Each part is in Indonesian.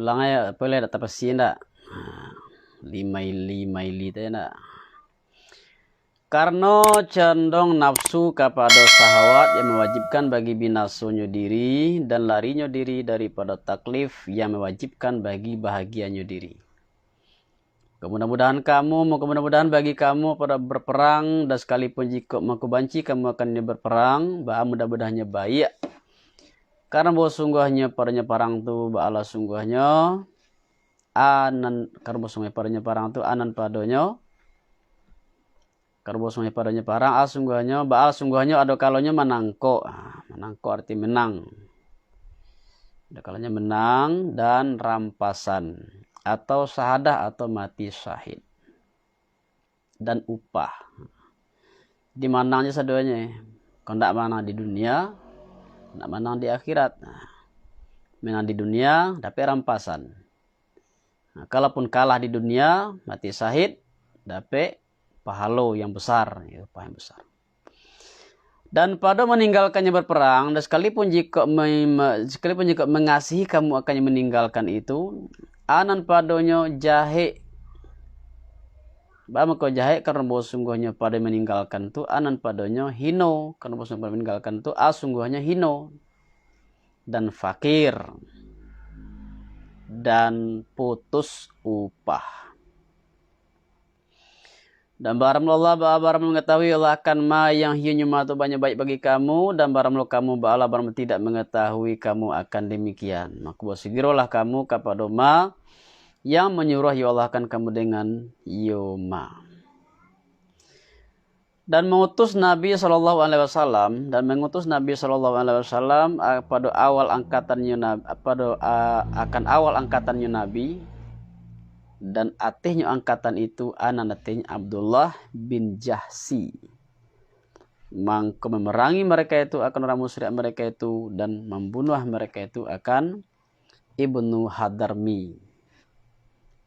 Ulangnya boleh ada tapasi ndak? Lima itu ndak? Karena condong nafsu kepada syahwat yang mewajibkan bagi binasonyo diri dan larinya diri daripada taklif yang mewajibkan bagi bahagianya diri. Kemudahan mudah-mudahan bagi kamu pada berperang dan sekalipun jika aku banci kamu akan berperang, mudah-mudahannya baik. Karena bahwa sungguhnya padanya perang tu ba'ala sungguhnya anan karena bahwa sungguhnya padanya perang tu anan padanya karena sungguhnya padanya parang sungguhnya baal sungguhnya ada kalanya menangko. Menangko arti menang. Ada kalanya menang dan rampasan atau syahadah atau mati syahid. Dan upah. Di manangnya saduanya. Kalau tidak menang di dunia, tidak menang di akhirat. Menang di dunia dapat rampasan. Kalaupun kalah di dunia, mati syahid dapat pahalo yang besar, ya, pahala yang besar. Dan pada meninggalkannya berperang, dan sekalipun jika mengasihi kamu akan meninggalkan itu, anan padanya jahe. Bama kau jahe karena bahwa sungguhnya pada meninggalkan itu, anan padanya hino karena bahwa sungguhnya meninggalkan itu, sungguhnya hino dan fakir dan putus upah. Dan baramullah baram mengetahui Allah akan ma yang hiunya matu banyak baik bagi kamu dan baramullah kamu ba'ala baram tidak mengetahui kamu akan demikian. Maka bersigirolah kamu kepada ma yang menyuruh ya Allah akan kamu dengan yoma. Dan mengutus Nabi SAW pada awal angkatannya Nabi dan atihnya angkatan itu ananatihnya Abdullah bin Jahsi. Maka memerangi mereka itu akan orang musyrik mereka itu dan membunuh mereka itu akan Ibnu Hadarmi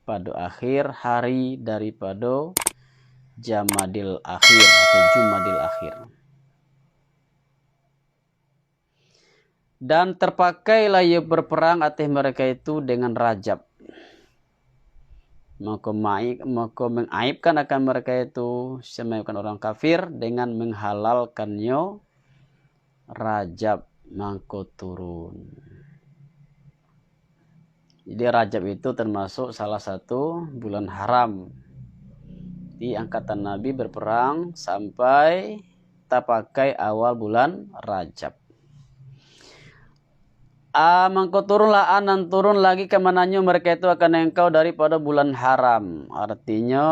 pada akhir hari daripada Jamadil akhir atau Jumadil akhir. Dan terpakailah ia berperang atih mereka itu dengan Rajab. Maka mengaibkan akan mereka itu semakan orang kafir dengan menghalalkannya Rajab maka turun. Jadi Rajab itu termasuk salah satu bulan haram di angkatan Nabi berperang sampai tapakai awal bulan Rajab. Mangko turunlah anan turun lagi kemananya mereka itu akan engkau daripada bulan haram. Artinya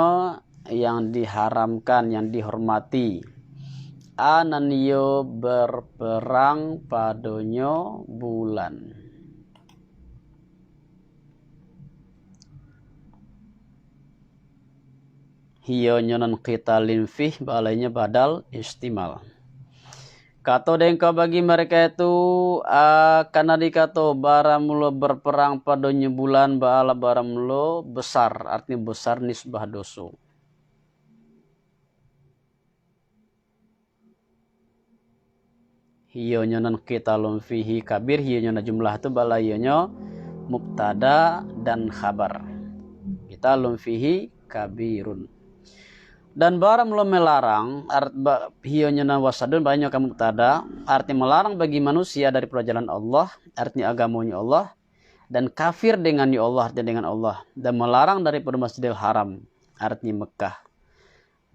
yang diharamkan, yang dihormati. Anan yo berperang padanya bulan. Hiyo nyonan qitalin fih balainya badal istimal. Kato dengkau bagi mereka itu karena dikato baramulo berperang padanya bulan ba'ala baramulo besar, artinya besar nisbah doso. Hiyo nyonan qitalun fihi kabir, hiyo nyonan jumlah itu balayonya mubtada dan khabar. Qitalun fihi kabirun. Dan barang lo melarang hionya wasadun banyak kamu tada arti melarang bagi manusia dari perjalanan Allah artinya agamanya Allah dan kafir dengan ya Allah dan dengan Allah dan melarang daripada Masjidil Haram artinya Mekah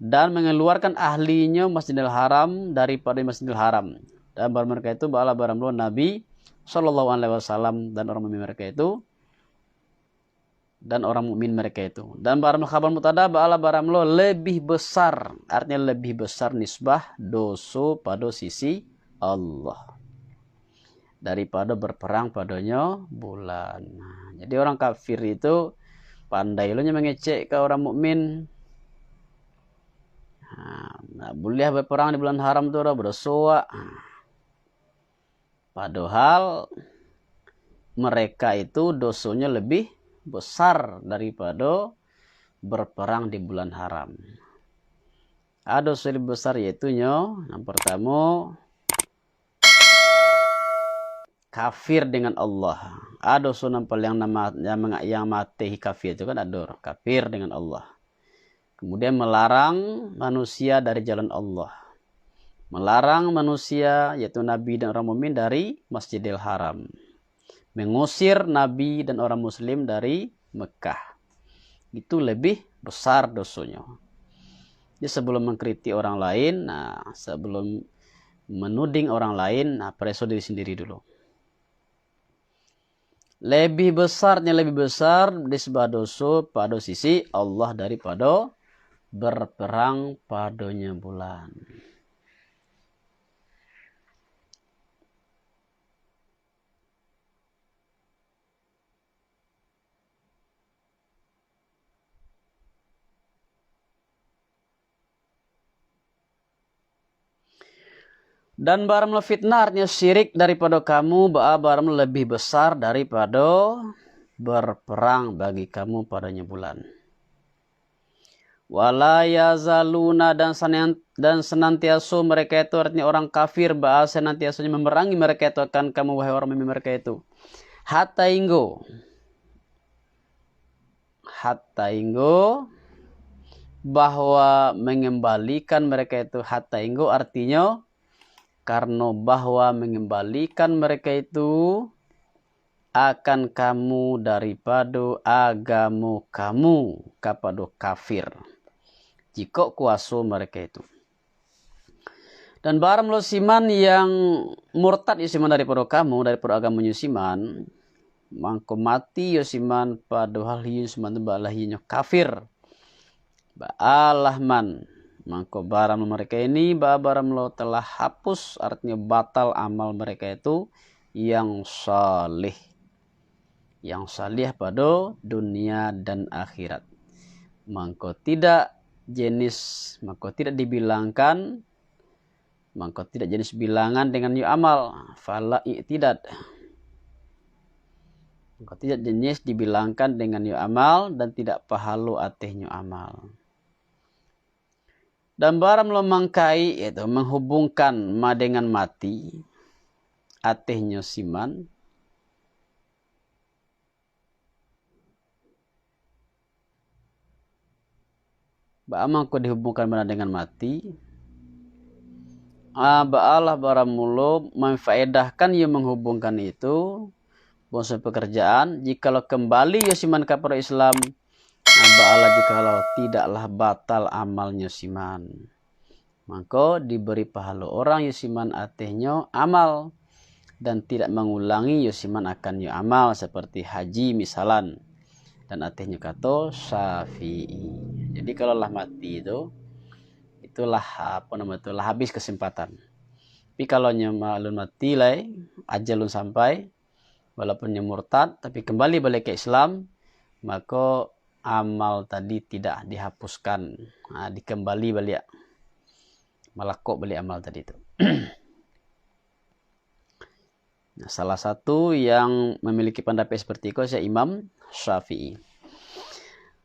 dan mengeluarkan ahlinya Masjidil Haram daripada Masjidil Haram dan barang mereka itu ba'ala barang lo Nabi SAW dan orang mukmin mereka itu dan orang mukmin mereka itu. Dan barang khabar mutada ba'ala barang lo lebih besar. Artinya lebih besar nisbah dosa pada sisi Allah. Daripada berperang padanya bulan. Jadi orang kafir itu pandai lo nya mengecek ke orang mukmin. Nah, boleh berperang di bulan haram itu udah berdosa. Padahal mereka itu dosanya lebih besar daripada berperang di bulan haram. Ada dosa lebih besar yaitu yang pertama kafir dengan Allah. Ada sunam yang nama yang mati kafir itu kan ada kafir dengan Allah. Kemudian melarang manusia dari jalan Allah. Melarang manusia yaitu Nabi dan orang mukmin dari Masjidil Haram. Mengusir Nabi dan orang Muslim dari Mekah. Itu lebih besar dosanya. Jadi sebelum mengkritik orang lain, sebelum menuding orang lain, periksa diri sendiri dulu. Lebih besar di sebuah dosa pada sisi Allah daripada berperang padanya bulan. Dan baramlah fitnahnya syirik daripada kamu, baramlah lebih besar daripada berperang bagi kamu padanya bulan. Wala yazaluna dan senantiasa mereka itu artinya orang kafir senantiasa memerangi mereka itu akan kamu wahai orang mereka itu. Hatta inggo bahwa mengembalikan mereka itu hatta inggo artinya karena bahwa mengembalikan mereka itu akan kamu daripada agama kamu kepada kafir jika kuasa mereka itu. Dan barang lo siman yang murtad siman daripada kamu daripada agama siman mangko mati siman padahal siman itu balahinya kafir ba'alahman maka baram mereka ini baram lo telah hapus artinya batal amal mereka itu yang salih pada dunia dan akhirat. Maka tidak jenis bilangan dengan yu amal fala i'tidad. Maka tidak jenis dibilangkan dengan yu amal dan tidak pahalu atehnya amal. Dan baram lo mangkai itu menghubungkan ma dengan mati atehnya siman ba'aman ko dihubungkan mana dengan mati ba'alah baramulo memfaedahkan ia menghubungkan itu bangsa pekerjaan jikalau kembali ya siman kepada Islam ba'alah jikalau tidaklah batal amalnya siman maka diberi pahala orang yusiman atehnya amal dan tidak mengulangi yusiman akan yu amal seperti haji misalan dan atehnya kata syafi'i. Jadi kalau lah mati itulah habis kesempatan. Tapi kalau malun mati ajalun sampai walaupun murtad tapi kembali balik ke Islam maka amal tadi tidak dihapuskan, dikembali balik malakok balik amal tadi itu. Nah, salah satu yang memiliki pendapat seperti itu saya Imam Syafi'i.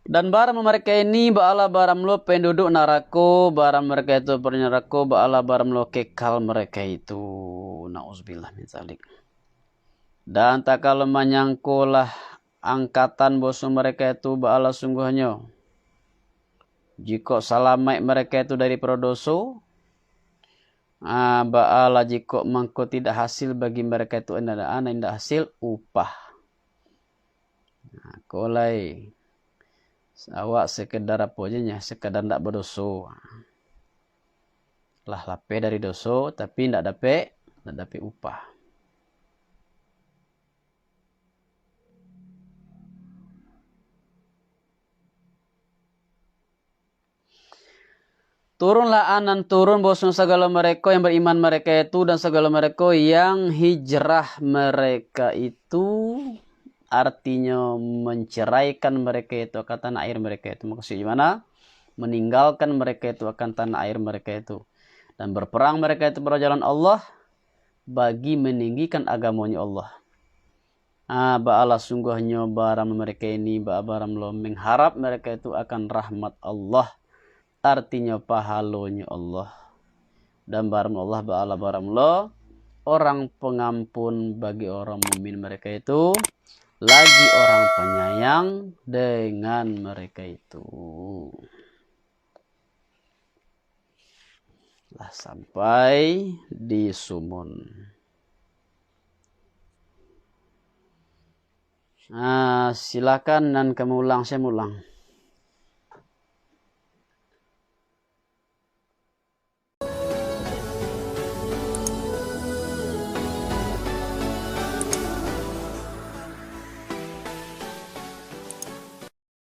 Dan barang mereka ini ba'ala baram lo penduduk narako, barang mereka itu bernarako, ba'ala baram lo kekal mereka itu. Na'udzubillah min dzalik. Dan tak kalau menyangkulah angkatan bosu mereka itu ba'ala sungguhnya jika salamai mereka itu dari prodoso ba'ala jika mangko tidak hasil bagi mereka itu tidak hasil upah kolai awak sekedar apa aja sekedar tidak berdoso lah lape dari doso tapi tidak dapat upah. Turunlah turun bosun segala mereka yang beriman mereka itu dan segala mereka yang hijrah mereka itu artinya menceraikan mereka itu akan tanah air mereka itu. Maksudnya gimana? Meninggalkan mereka itu akan tanah air mereka itu. Dan berperang mereka itu pada jalan Allah bagi meninggikan agamanya Allah. Ba'ala sungguhnya baram mereka ini baram lo mengharap mereka itu akan rahmat Allah. Artinya pahalanya Allah dan baram Allah ba'ala baram lo orang pengampun bagi orang mukmin mereka itu, lagi orang penyayang dengan mereka itu. Lah sampai di sumun. Nah, silakan dan kamu ulang, saya ulang.